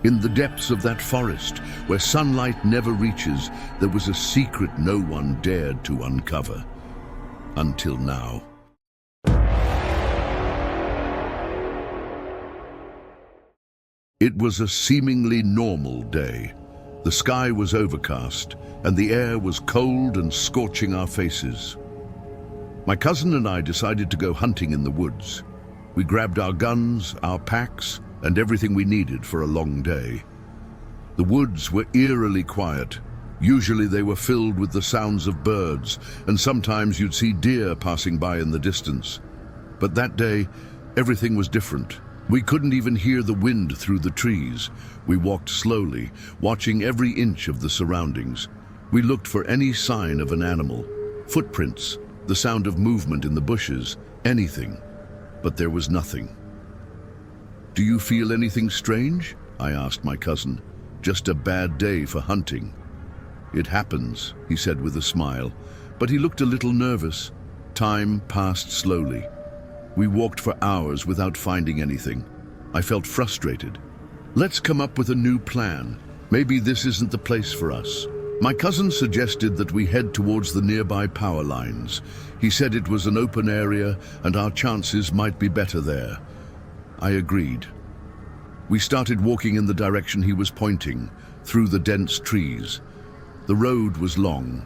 In the depths of that forest, where sunlight never reaches, there was a secret no one dared to uncover. Until now. It was a seemingly normal day. The sky was overcast, and the air was cold and scorching our faces. My cousin and I decided to go hunting in the woods. We grabbed our guns, our packs, and everything we needed for a long day. The woods were eerily quiet. Usually they were filled with the sounds of birds, and sometimes you'd see deer passing by in the distance. But that day, everything was different. We couldn't even hear the wind through the trees. We walked slowly, watching every inch of the surroundings. We looked for any sign of an animal, footprints, the sound of movement in the bushes, anything. But there was nothing. "Do you feel anything strange?" I asked my cousin. "Just a bad day for hunting." "It happens," he said with a smile, but he looked a little nervous. Time passed slowly. We walked for hours without finding anything. I felt frustrated. "Let's come up with a new plan. Maybe this isn't the place for us." My cousin suggested that we head towards the nearby power lines. He said it was an open area and our chances might be better there. I agreed. We started walking in the direction he was pointing, through the dense trees. The road was long.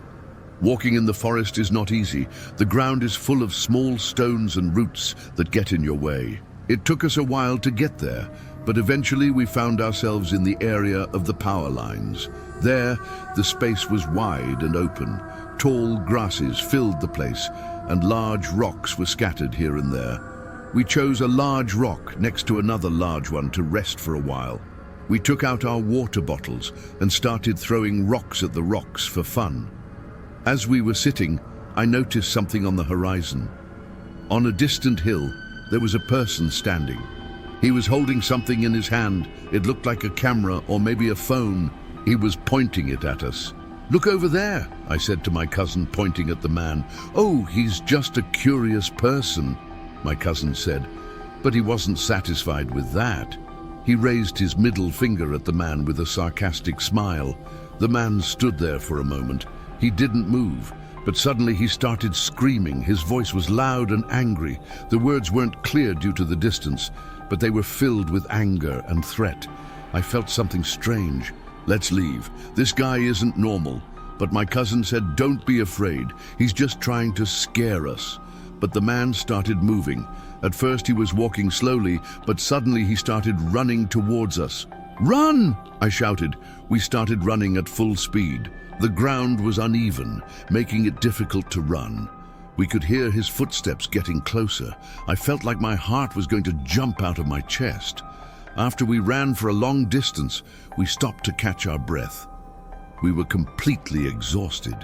Walking in the forest is not easy. The ground is full of small stones and roots that get in your way. It took us a while to get there, but eventually we found ourselves in the area of the power lines. There, the space was wide and open. Tall grasses filled the place, and large rocks were scattered here and there. We chose a large rock next to another large one to rest for a while. We took out our water bottles and started throwing rocks at the rocks for fun. As we were sitting, I noticed something on the horizon. On a distant hill, there was a person standing. He was holding something in his hand. It looked like a camera or maybe a phone. He was pointing it at us. "Look over there," I said to my cousin, pointing at the man. "Oh, he's just a curious person," my cousin said. But he wasn't satisfied with that. He raised his middle finger at the man with a sarcastic smile. The man stood there for a moment. He didn't move, but suddenly he started screaming. His voice was loud and angry. The words weren't clear due to the distance, but they were filled with anger and threat. I felt something strange. "Let's leave. This guy isn't normal." But my cousin said, "Don't be afraid. He's just trying to scare us." But the man started moving. At first he was walking slowly, but suddenly he started running towards us. "Run!" I shouted. We started running at full speed. The ground was uneven, making it difficult to run. We could hear his footsteps getting closer. I felt like my heart was going to jump out of my chest. After we ran for a long distance, we stopped to catch our breath. We were completely exhausted.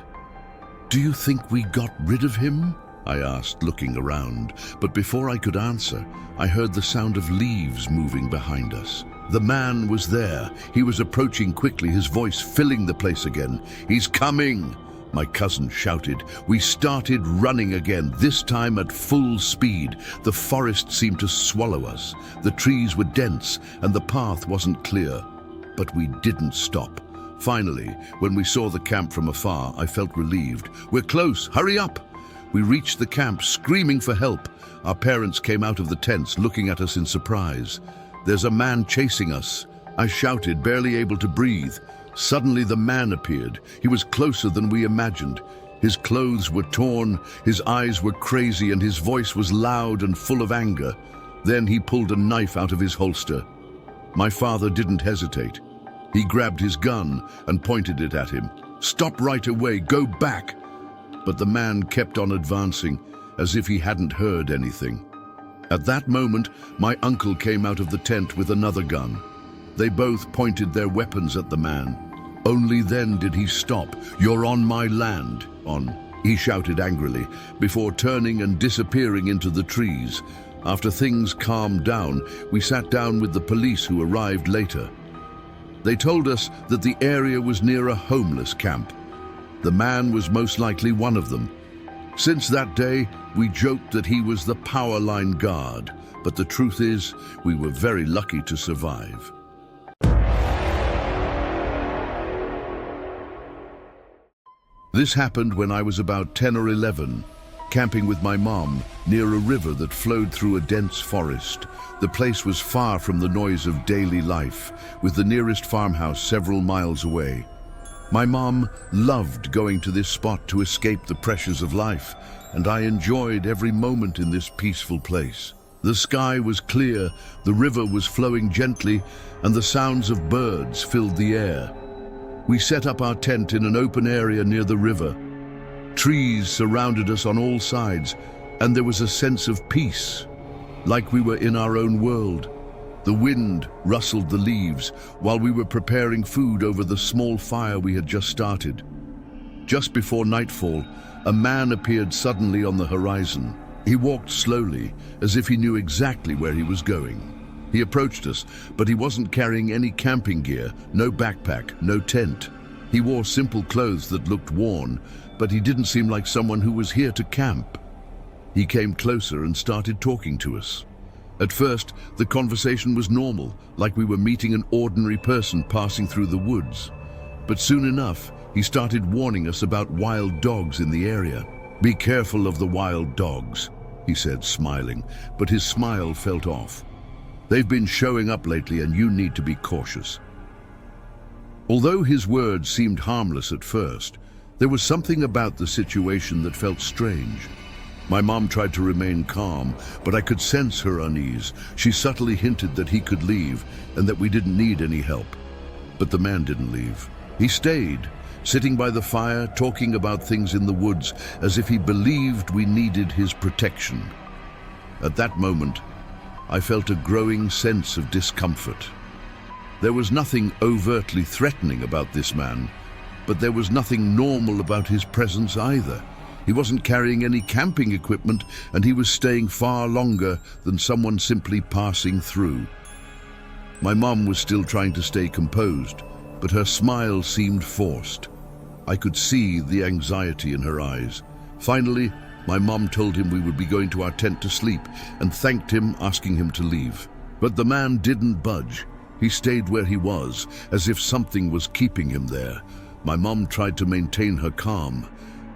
"Do you think we got rid of him?" I asked, looking around. But before I could answer, I heard the sound of leaves moving behind us. The man was there. He was approaching quickly, his voice filling the place again. "He's coming!" my cousin shouted. We started running again, this time at full speed. The forest seemed to swallow us. The trees were dense and the path wasn't clear. But we didn't stop. Finally, when we saw the camp from afar, I felt relieved. "We're close, hurry up!" We reached the camp, screaming for help. Our parents came out of the tents, looking at us in surprise. "There's a man chasing us," I shouted, barely able to breathe. Suddenly the man appeared. He was closer than we imagined. His clothes were torn, his eyes were crazy, and his voice was loud and full of anger. Then he pulled a knife out of his holster. My father didn't hesitate. He grabbed his gun and pointed it at him. "Stop right away, go back!" But the man kept on advancing, as if he hadn't heard anything. At that moment, my uncle came out of the tent with another gun. They both pointed their weapons at the man. Only then did he stop. "You're on my land," he shouted angrily, before turning and disappearing into the trees. After things calmed down, we sat down with the police who arrived later. They told us that the area was near a homeless camp. The man was most likely one of them. Since that day, we joked that he was the power line guard, but the truth is, we were very lucky to survive. This happened when I was about 10 or 11, camping with my mom near a river that flowed through a dense forest. The place was far from the noise of daily life, with the nearest farmhouse several miles away. My mom loved going to this spot to escape the pressures of life, and I enjoyed every moment in this peaceful place. The sky was clear, the river was flowing gently, and the sounds of birds filled the air. We set up our tent in an open area near the river. Trees surrounded us on all sides, and there was a sense of peace, like we were in our own world. The wind rustled the leaves while we were preparing food over the small fire we had just started. Just before nightfall, a man appeared suddenly on the horizon. He walked slowly, as if he knew exactly where he was going. He approached us, but he wasn't carrying any camping gear, no backpack, no tent. He wore simple clothes that looked worn, but he didn't seem like someone who was here to camp. He came closer and started talking to us. At first, the conversation was normal, like we were meeting an ordinary person passing through the woods. But soon enough, he started warning us about wild dogs in the area. "Be careful of the wild dogs," he said, smiling, but his smile felt off. "They've been showing up lately and you need to be cautious." Although his words seemed harmless at first, there was something about the situation that felt strange. My mom tried to remain calm, but I could sense her unease. She subtly hinted that he could leave and that we didn't need any help. But the man didn't leave. He stayed, sitting by the fire, talking about things in the woods, as if he believed we needed his protection. At that moment, I felt a growing sense of discomfort. There was nothing overtly threatening about this man, but there was nothing normal about his presence either. He wasn't carrying any camping equipment, and he was staying far longer than someone simply passing through. My mom was still trying to stay composed, but her smile seemed forced. I could see the anxiety in her eyes. Finally, my mom told him we would be going to our tent to sleep and thanked him, asking him to leave. But the man didn't budge. He stayed where he was, as if something was keeping him there. My mom tried to maintain her calm,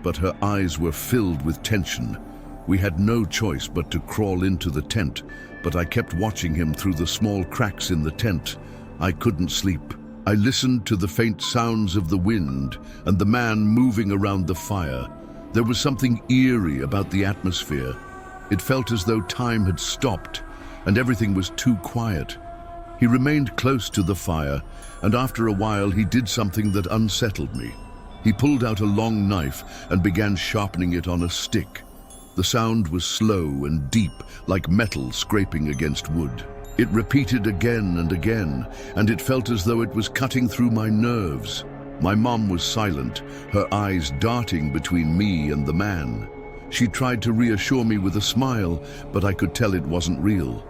but her eyes were filled with tension. We had no choice but to crawl into the tent, but I kept watching him through the small cracks in the tent. I couldn't sleep. I listened to the faint sounds of the wind and the man moving around the fire. There was something eerie about the atmosphere. It felt as though time had stopped and everything was too quiet. He remained close to the fire, and after a while he did something that unsettled me. He pulled out a long knife and began sharpening it on a stick. The sound was slow and deep, like metal scraping against wood. It repeated again and again, and it felt as though it was cutting through my nerves. My mom was silent, her eyes darting between me and the man. She tried to reassure me with a smile, but I could tell it wasn't real.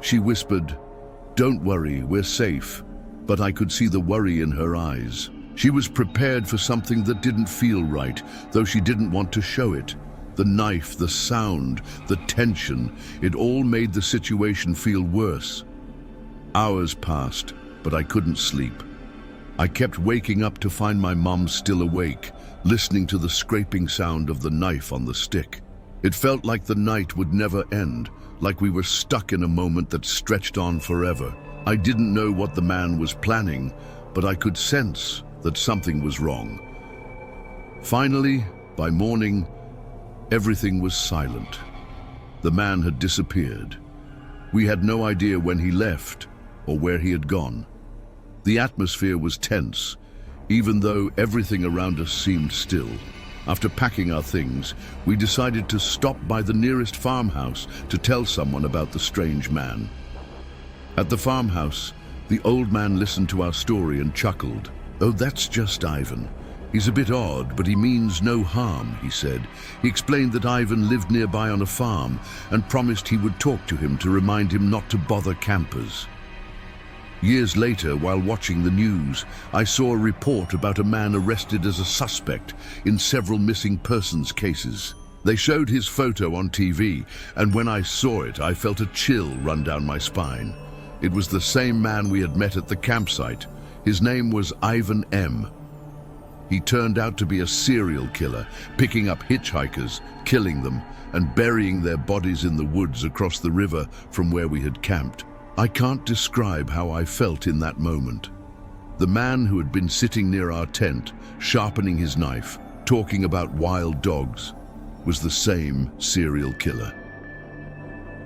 She whispered, "Don't worry, we're safe," but I could see the worry in her eyes. She was prepared for something that didn't feel right, though she didn't want to show it. The knife, the sound, the tension, it all made the situation feel worse. Hours passed, but I couldn't sleep. I kept waking up to find my mom still awake, listening to the scraping sound of the knife on the stick. It felt like the night would never end, like we were stuck in a moment that stretched on forever. I didn't know what the man was planning, but I could sense that something was wrong. Finally, by morning, everything was silent. The man had disappeared. We had no idea when he left or where he had gone. The atmosphere was tense, even though everything around us seemed still. After packing our things, we decided to stop by the nearest farmhouse to tell someone about the strange man. At the farmhouse, the old man listened to our story and chuckled. "Oh, that's just Ivan. He's a bit odd, but he means no harm," he said. He explained that Ivan lived nearby on a farm and promised he would talk to him to remind him not to bother campers. Years later, while watching the news, I saw a report about a man arrested as a suspect in several missing persons cases. They showed his photo on TV, and when I saw it, I felt a chill run down my spine. It was the same man we had met at the campsite. His name was Ivan M. He turned out to be a serial killer, picking up hitchhikers, killing them, and burying their bodies in the woods across the river from where we had camped. I can't describe how I felt in that moment. The man who had been sitting near our tent, sharpening his knife, talking about wild dogs, was the same serial killer.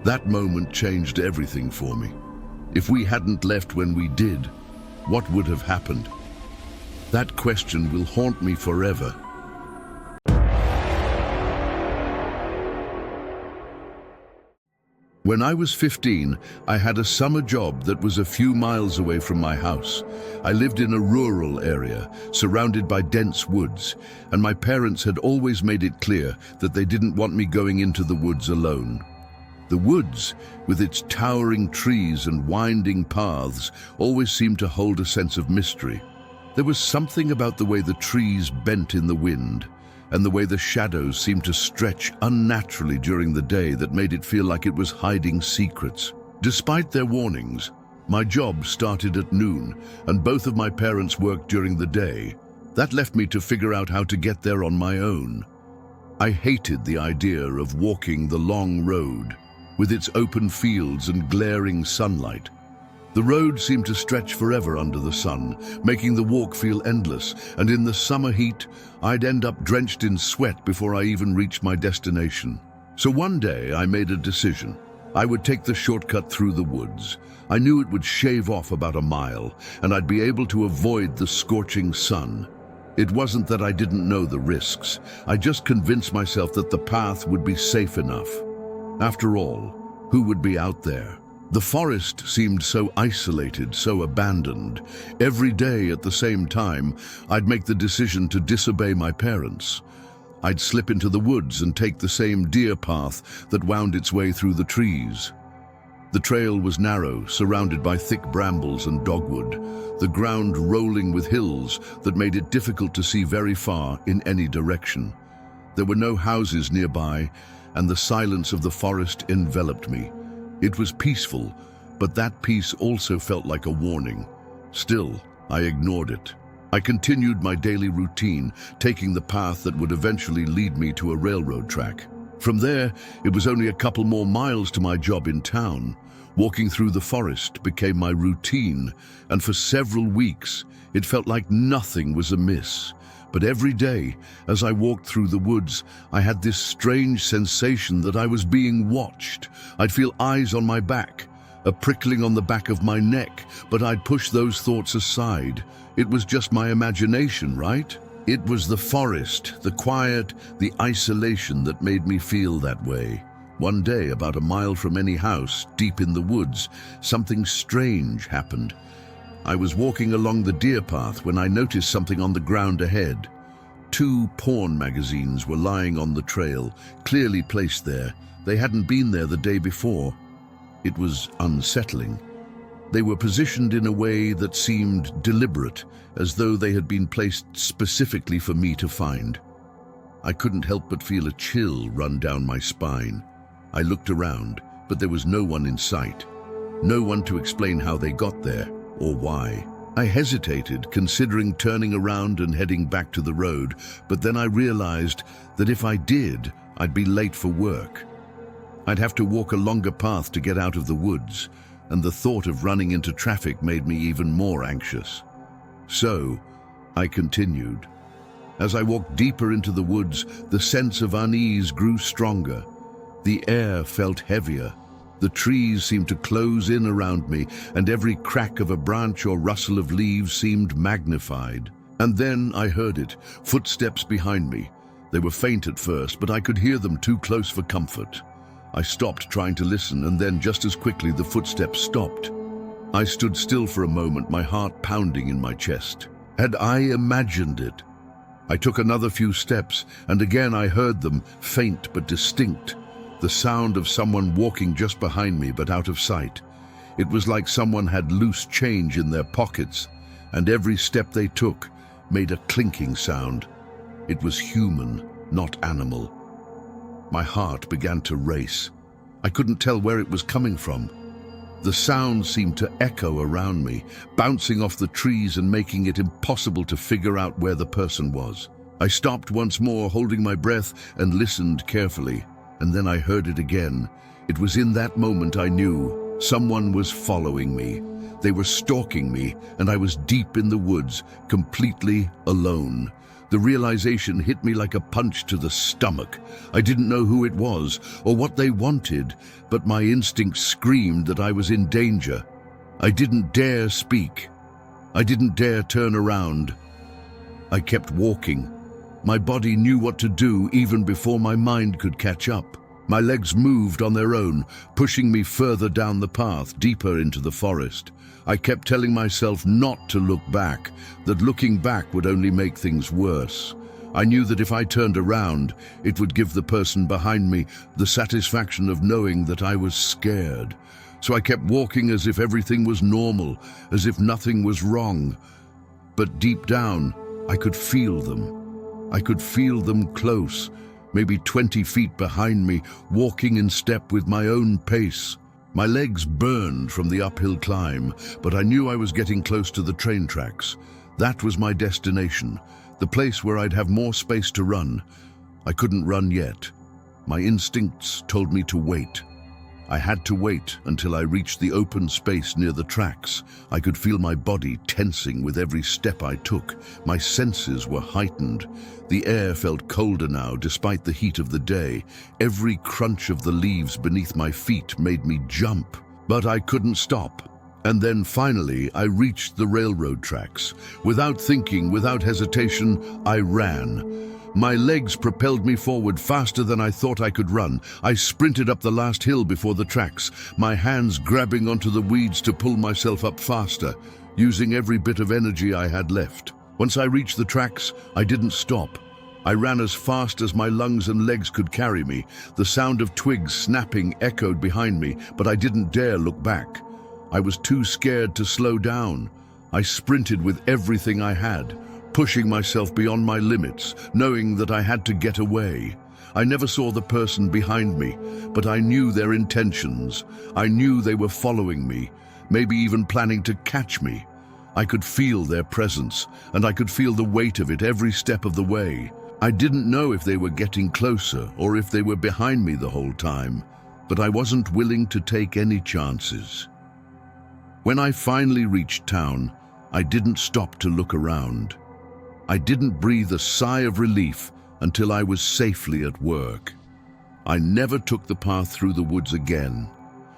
That moment changed everything for me. If we hadn't left when we did, what would have happened? That question will haunt me forever. When I was 15, I had a summer job that was a few miles away from my house. I lived in a rural area, surrounded by dense woods, and my parents had always made it clear that they didn't want me going into the woods alone. The woods, with its towering trees and winding paths, always seemed to hold a sense of mystery. There was something about the way the trees bent in the wind, and the way the shadows seemed to stretch unnaturally during the day that made it feel like it was hiding secrets. Despite their warnings, my job started at noon, and both of my parents worked during the day. That left me to figure out how to get there on my own. I hated the idea of walking the long road, with its open fields and glaring sunlight. The road seemed to stretch forever under the sun, making the walk feel endless, and in the summer heat, I'd end up drenched in sweat before I even reached my destination. So one day, I made a decision. I would take the shortcut through the woods. I knew it would shave off about a mile, and I'd be able to avoid the scorching sun. It wasn't that I didn't know the risks. I just convinced myself that the path would be safe enough. After all, who would be out there? The forest seemed so isolated, so abandoned. Every day at the same time, I'd make the decision to disobey my parents. I'd slip into the woods and take the same deer path that wound its way through the trees. The trail was narrow, surrounded by thick brambles and dogwood, the ground rolling with hills that made it difficult to see very far in any direction. There were no houses nearby, and the silence of the forest enveloped me. It was peaceful, but that peace also felt like a warning. Still, I ignored it. I continued my daily routine, taking the path that would eventually lead me to a railroad track. From there, it was only a couple more miles to my job in town. Walking through the forest became my routine, and for several weeks, it felt like nothing was amiss. But every day, as I walked through the woods, I had this strange sensation that I was being watched. I'd feel eyes on my back, a prickling on the back of my neck, but I'd push those thoughts aside. It was just my imagination, right? It was the forest, the quiet, the isolation that made me feel that way. One day, about a mile from any house, deep in the woods, something strange happened. I was walking along the deer path when I noticed something on the ground ahead. 2 porn magazines were lying on the trail, clearly placed there. They hadn't been there the day before. It was unsettling. They were positioned in a way that seemed deliberate, as though they had been placed specifically for me to find. I couldn't help but feel a chill run down my spine. I looked around, but there was no one in sight. No one to explain how they got there. Or why. I hesitated, considering turning around and heading back to the road, but then I realized that if I did, I'd be late for work. I'd have to walk a longer path to get out of the woods, and the thought of running into traffic made me even more anxious. So, I continued. As I walked deeper into the woods, the sense of unease grew stronger. The air felt heavier. The trees seemed to close in around me, and every crack of a branch or rustle of leaves seemed magnified. And then I heard it, footsteps behind me. They were faint at first, but I could hear them too close for comfort. I stopped trying to listen, and then just as quickly the footsteps stopped. I stood still for a moment, my heart pounding in my chest. Had I imagined it? I took another few steps, and again I heard them, faint but distinct. The sound of someone walking just behind me, but out of sight. It was like someone had loose change in their pockets, and every step they took made a clinking sound. It was human, not animal. My heart began to race. I couldn't tell where it was coming from. The sound seemed to echo around me, bouncing off the trees and making it impossible to figure out where the person was. I stopped once more, holding my breath, and listened carefully, and then I heard it again. It was in that moment I knew someone was following me. They were stalking me, and I was deep in the woods, completely alone. The realization hit me like a punch to the stomach. I didn't know who it was or what they wanted, but my instinct screamed that I was in danger. I didn't dare speak. I didn't dare turn around. I kept walking. My body knew what to do even before my mind could catch up. My legs moved on their own, pushing me further down the path, deeper into the forest. I kept telling myself not to look back, that looking back would only make things worse. I knew that if I turned around, it would give the person behind me the satisfaction of knowing that I was scared. So I kept walking as if everything was normal, as if nothing was wrong. But deep down, I could feel them. I could feel them close, maybe 20 feet behind me, walking in step with my own pace. My legs burned from the uphill climb, but I knew I was getting close to the train tracks. That was my destination, the place where I'd have more space to run. I couldn't run yet. My instincts told me to wait. I had to wait until I reached the open space near the tracks. I could feel my body tensing with every step I took. My senses were heightened. The air felt colder now, despite the heat of the day. Every crunch of the leaves beneath my feet made me jump. But I couldn't stop. And then finally, I reached the railroad tracks. Without thinking, without hesitation, I ran. My legs propelled me forward faster than I thought I could run. I sprinted up the last hill before the tracks, my hands grabbing onto the weeds to pull myself up faster, using every bit of energy I had left. Once I reached the tracks, I didn't stop. I ran as fast as my lungs and legs could carry me. The sound of twigs snapping echoed behind me, but I didn't dare look back. I was too scared to slow down. I sprinted with everything I had, pushing myself beyond my limits, knowing that I had to get away. I never saw the person behind me, but I knew their intentions. I knew they were following me, maybe even planning to catch me. I could feel their presence, and I could feel the weight of it every step of the way. I didn't know if they were getting closer or if they were behind me the whole time, but I wasn't willing to take any chances. When I finally reached town, I didn't stop to look around. I didn't breathe a sigh of relief until I was safely at work. I never took the path through the woods again.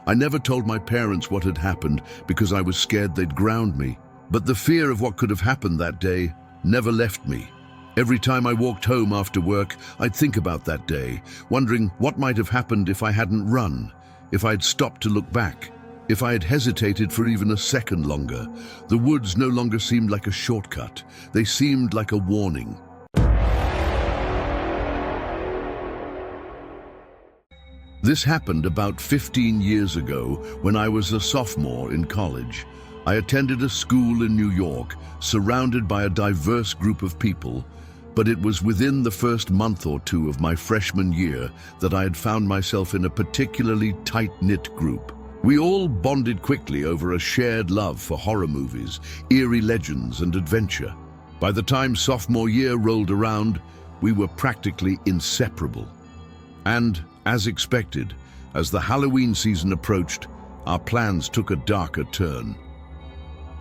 I never told my parents what had happened because I was scared they'd ground me. But the fear of what could have happened that day never left me. Every time I walked home after work, I'd think about that day, wondering what might have happened if I hadn't run, if I'd stopped to look back, if I had hesitated for even a second longer. The woods no longer seemed like a shortcut. They seemed like a warning. This happened about 15 years ago when I was a sophomore in college. I attended a school in New York, surrounded by a diverse group of people, but it was within the first month or two of my freshman year that I had found myself in a particularly tight-knit group. We all bonded quickly over a shared love for horror movies, eerie legends, and adventure. By the time sophomore year rolled around, we were practically inseparable. And, as expected, as the Halloween season approached, our plans took a darker turn.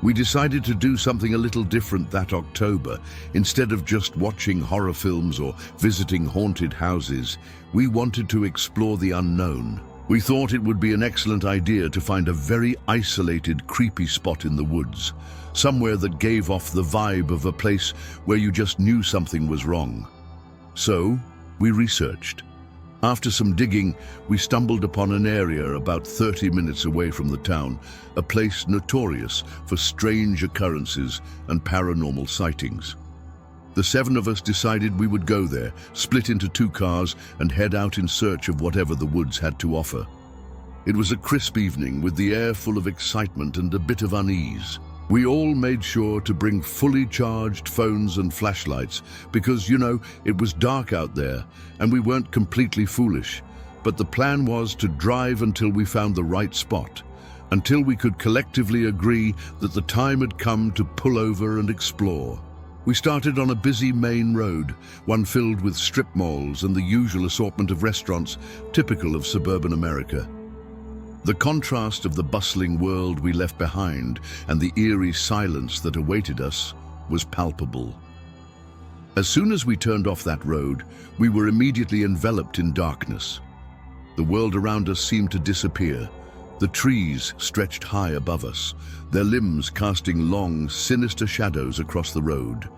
We decided to do something a little different that October. Instead of just watching horror films or visiting haunted houses, we wanted to explore the unknown. We thought it would be an excellent idea to find a very isolated, creepy spot in the woods, somewhere that gave off the vibe of a place where you just knew something was wrong. So, we researched. After some digging, we stumbled upon an area about 30 minutes away from the town, a place notorious for strange occurrences and paranormal sightings. The 7 of us decided we would go there, split into 2 cars, and head out in search of whatever the woods had to offer. It was a crisp evening with the air full of excitement and a bit of unease. We all made sure to bring fully charged phones and flashlights because, it was dark out there and we weren't completely foolish. But the plan was to drive until we found the right spot. until we could collectively agree that the time had come to pull over and explore. We started on a busy main road, one filled with strip malls and the usual assortment of restaurants typical of suburban America. The contrast of the bustling world we left behind and the eerie silence that awaited us was palpable. As soon as we turned off that road, we were immediately enveloped in darkness. The world around us seemed to disappear. The trees stretched high above us, their limbs casting long, sinister shadows across the road.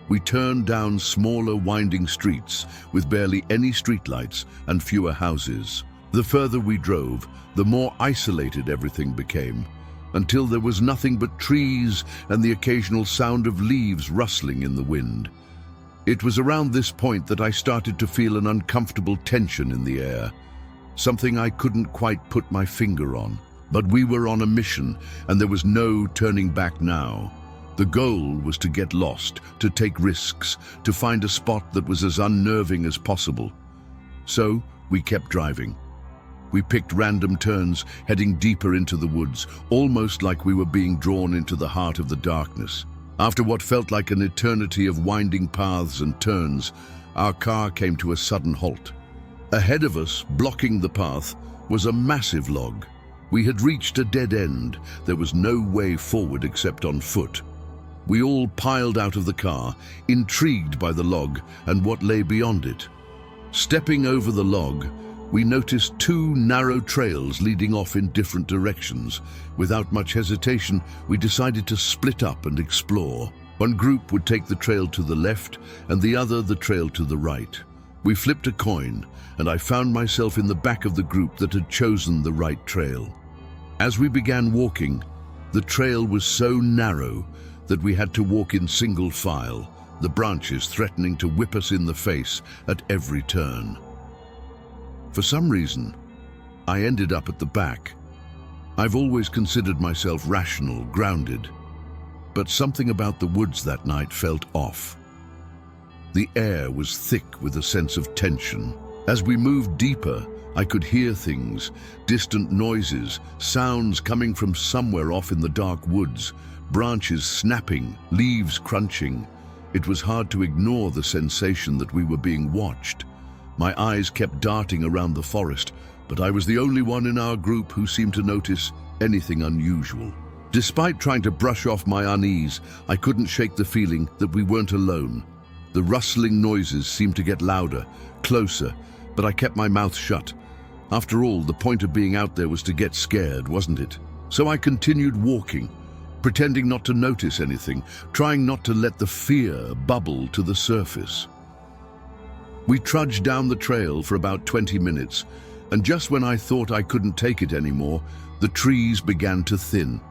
We turned down smaller, winding streets with barely any streetlights and fewer houses. The further we drove, the more isolated everything became, until there was nothing but trees and the occasional sound of leaves rustling in the wind. It was around this point that I started to feel an uncomfortable tension in the air, something I couldn't quite put my finger on. But we were on a mission, and there was no turning back now. The goal was to get lost, to take risks, to find a spot that was as unnerving as possible. So we kept driving. We picked random turns, heading deeper into the woods, almost like we were being drawn into the heart of the darkness. After what felt like an eternity of winding paths and turns, our car came to a sudden halt. Ahead of us, blocking the path, was a massive log. We had reached a dead end. There was no way forward except on foot. We all piled out of the car, intrigued by the log and what lay beyond it. Stepping over the log, we noticed two narrow trails leading off in different directions. Without much hesitation, we decided to split up and explore. One group would take the trail to the left and the other the trail to the right. We flipped a coin, and I found myself in the back of the group that had chosen the right trail. As we began walking, the trail was so narrow that we had to walk in single file, the branches threatening to whip us in the face at every turn. For some reason, I ended up at the back. I've always considered myself rational, grounded, but something about the woods that night felt off. The air was thick with a sense of tension. As we moved deeper, I could hear things, distant noises, sounds coming from somewhere off in the dark woods, branches snapping, leaves crunching. It was hard to ignore the sensation that we were being watched. My eyes kept darting around the forest, but I was the only one in our group who seemed to notice anything unusual. Despite trying to brush off my unease, I couldn't shake the feeling that we weren't alone. The rustling noises seemed to get louder, closer, but I kept my mouth shut. After all, the point of being out there was to get scared, wasn't it? So I continued walking, pretending not to notice anything, trying not to let the fear bubble to the surface. We trudged down the trail for about 20 minutes, and just when I thought I couldn't take it anymore, the trees began to thin.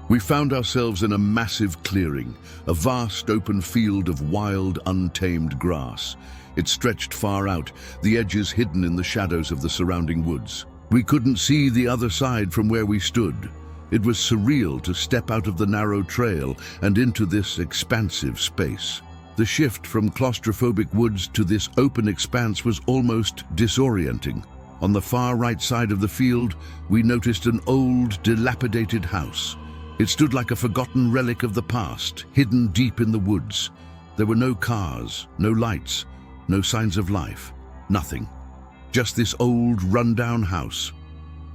We found ourselves in a massive clearing, a vast open field of wild, untamed grass. It stretched far out, the edges hidden in the shadows of the surrounding woods. We couldn't see the other side from where we stood. It was surreal to step out of the narrow trail and into this expansive space. The shift from claustrophobic woods to this open expanse was almost disorienting. On the far right side of the field, we noticed an old, dilapidated house. It stood like a forgotten relic of the past, hidden deep in the woods. There were no cars, no lights, no signs of life, nothing. Just this old, run-down house.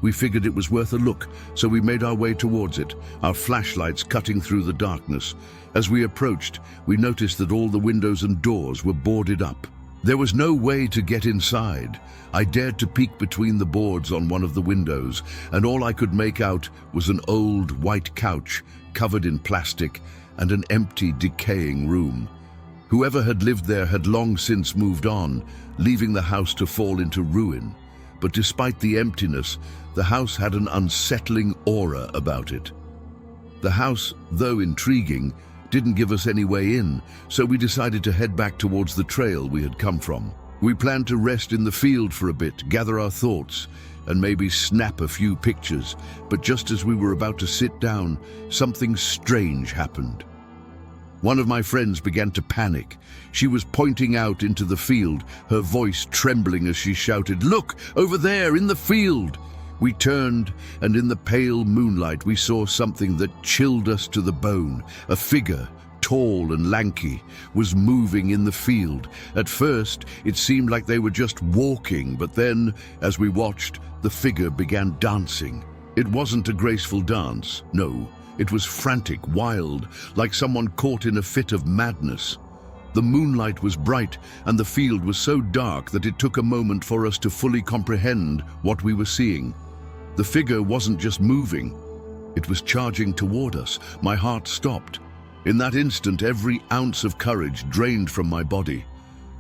We figured it was worth a look, so we made our way towards it, our flashlights cutting through the darkness. As we approached, we noticed that all the windows and doors were boarded up. There was no way to get inside. I dared to peek between the boards on one of the windows, and all I could make out was an old white couch covered in plastic and an empty, decaying room. Whoever had lived there had long since moved on, leaving the house to fall into ruin. But despite the emptiness, the house had an unsettling aura about it. The house, though intriguing, didn't give us any way in, so we decided to head back towards the trail we had come from. We planned to rest in the field for a bit, gather our thoughts, and maybe snap a few pictures. But just as we were about to sit down, something strange happened. One of my friends began to panic. She was pointing out into the field, her voice trembling as she shouted, "Look, over there in the field!" We turned, and in the pale moonlight we saw something that chilled us to the bone. A figure, tall and lanky, was moving in the field. At first, it seemed like they were just walking, but then, as we watched, the figure began dancing. It wasn't a graceful dance, no. It was frantic, wild, like someone caught in a fit of madness. The moonlight was bright, and the field was so dark that it took a moment for us to fully comprehend what we were seeing. The figure wasn't just moving, it was charging toward us. My heart stopped. In that instant, every ounce of courage drained from my body.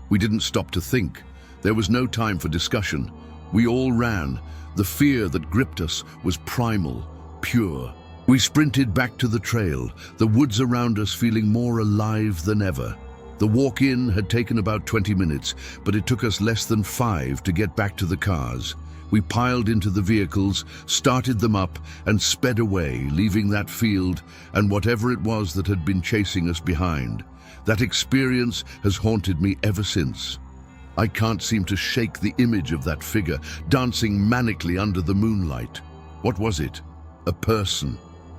We didn't stop to think. There was no time for discussion. We all ran. The fear that gripped us was primal, pure. We sprinted back to the trail, the woods around us feeling more alive than ever. The walk-in had taken about 20 minutes, but it took us less than 5 to get back to the cars. We piled into the vehicles, started them up, and sped away, leaving that field and whatever it was that had been chasing us behind. That experience has haunted me ever since. I can't seem to shake the image of that figure, dancing manically under the moonlight. What was it? A person?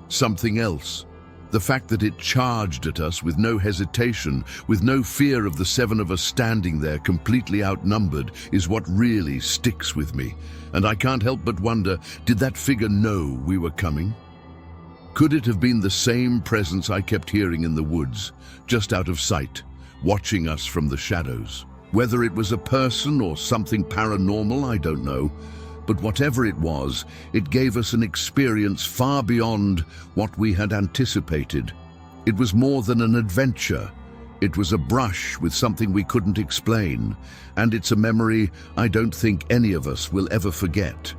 Something else? The fact that it charged at us with no hesitation, with no fear of the 7 of us standing there completely outnumbered, is what really sticks with me. And I can't help but wonder, did that figure know we were coming? Could it have been the same presence I kept hearing in the woods, just out of sight, watching us from the shadows? Whether it was a person or something paranormal, I don't know. But whatever it was, it gave us an experience far beyond what we had anticipated. It was more than an adventure. It was a brush with something we couldn't explain, and it's a memory I don't think any of us will ever forget.